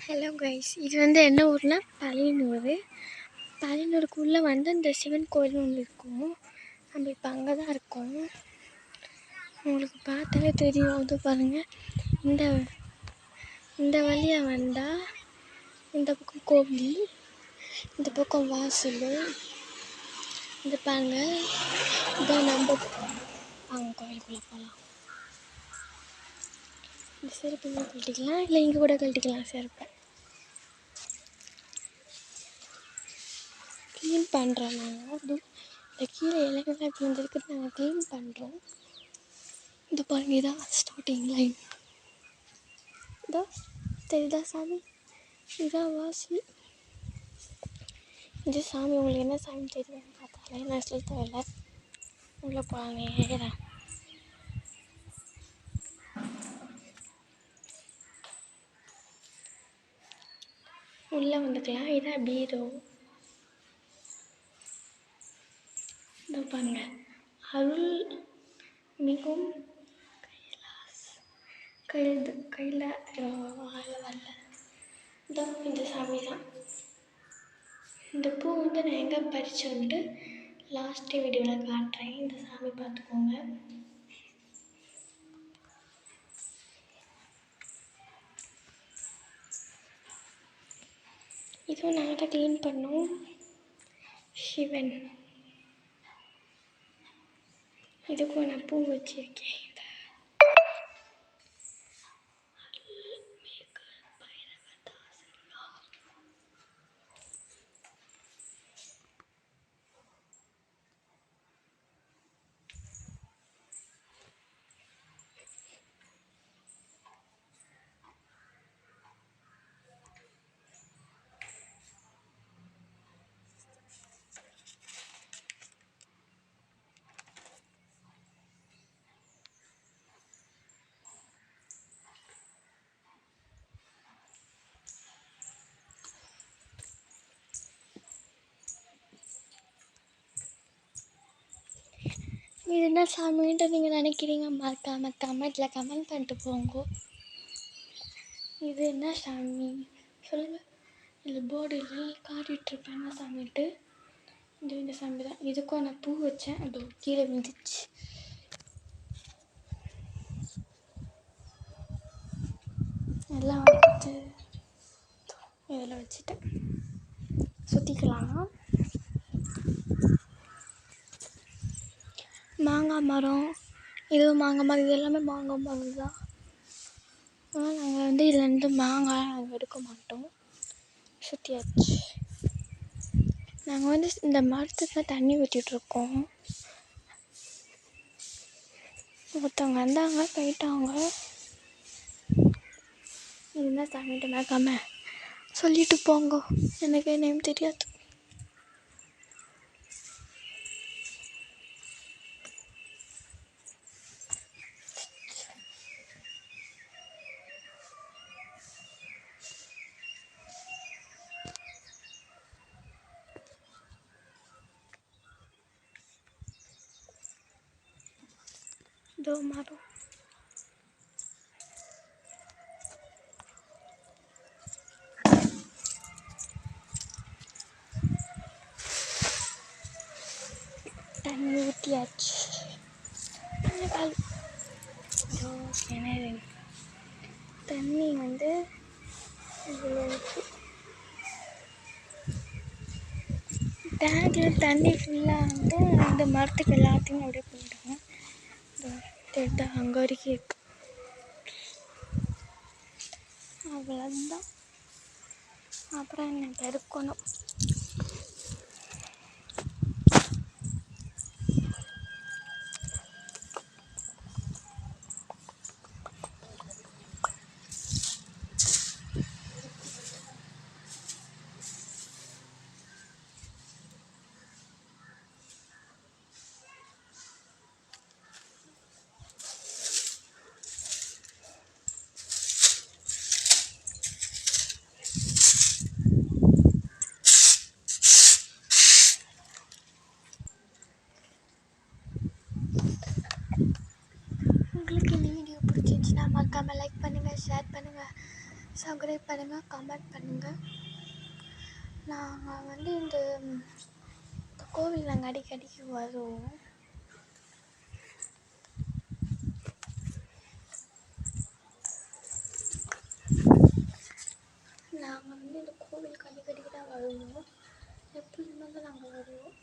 Hello guys, இது என்ன ஊர்னா பழையனூர். பழையனூருக்குள்ளே அந்த சிவன் கோயில் ஒன்று இருக்கும். நம்ம இப்போ அங்கே தான் இருக்கோம். உங்களுக்கு பார்த்தாலே தெரியும். அது பாருங்கள், இந்த வழியாக வந்தால் இந்த பக்கம் கோவில், இந்த பக்கம் வாசல். இந்த பாருங்க, இதான் நம்ம அவங்க கோயிலுக்குள்ளே போகலாம். இந்த செருப்பு இங்கே கழட்டிக்கலாம், இல்லை இங்கே கூட கழட்டிக்கலாம். செருப்பை க்ளீன் பண்ணுறோம் நாங்கள். இந்த கீழே இலைகள்லாம் இப்படி வந்துருக்கு, நாங்கள் க்ளீன் பண்ணுறோம். இந்த பாருங்க, இதான் ஸ்டார்டிங் லைன். இதோ தெரியுதா சாமி? இதான் வாசி. இந்த சாமி உங்களுக்கு என்ன சாமி தெரியுதுன்னு பார்த்தாலே நான் சொல்ல தேவையில்லை. உள்ளே போகிறாங்க ஏறேன். உள்ளே வந்துக்கலாம். இதான் பீரோ. இதோ பாருங்க, அருள் மிகவும் கையில் வரல. இதோ இந்த சாமி தான். இந்த பூ நான் எங்கே பறிச்சுட்டு லாஸ்ட்டு வீடியோவில் காட்டுறேன். இந்த சாமி பார்த்துக்கோங்க. இதுவும் நாங்கள் தான் க்ளீன் பண்ணோம். சிவன், இதுக்கும் நான் பூ வச்சுருக்கேன். இது என்ன சாமின்ட்டு நீங்கள் நினைக்கிறீங்க? மறக்காமல் கமெண்ட்டில் கமெண்ட் பண்ணிட்டு போங்க. இது என்ன சாமி சொல்லுங்கள். இல்லை போர்டு இல்லை, காட்டிகிட்ருப்பேன் என்ன சாமின்ட்டு. இந்த சாமி தான். இதுக்கும் நான் பூ வச்சேன், அது கீழே விழுந்துச்சு. எல்லாம் வச்சுட்டு இதில் வச்சுட்டேன். சுற்றிக்கலாம். மாங்காய் மரம், இதுவும் மாங்காய் மரம். இது எல்லாமே மாங்காய் மரம் தான். ஆனால் நாங்கள் இதுலேருந்து மாங்காய் நாங்கள் எடுக்க மாட்டோம். சுற்றியாச்சு. நாங்கள் இந்த மரத்துக்கு தான் தண்ணி ஊற்றிட்டுருக்கோம். ஒருத்தவங்க வந்தாங்க, போயிட்டாங்க. இதுதான் சாமிட்டு மறக்காம சொல்லிட்டு போங்க. எனக்கு நேம் தெரியாது. இதோ மரம். தண்ணி ஊற்றியாச்சு. கிணறு தண்ணி டேங்கில் தண்ணி ஃபுல்லாக இந்த மரத்துக்கு எல்லாத்தையும் அப்படியே போயிடுவோம். தெரியுதா, அங்கே வரைக்கும் இருக்கு. அவ்வளோதான். அப்புறம் என்ன பெருக்கணும். சப்ஸ்கிரைப் பண்ணுங்கள், கமெண்ட் பண்ணுங்கள். நாங்கள் வந்து இந்த கோவில் நாங்கள் அடிக்கடிக்கு வருவோம். நாங்கள் வந்து இந்த கோவிலுக்கு அடிக்கடிக்கு தான் வருவோம். எப்போ இருந்தாலும் நாங்கள் வருவோம்.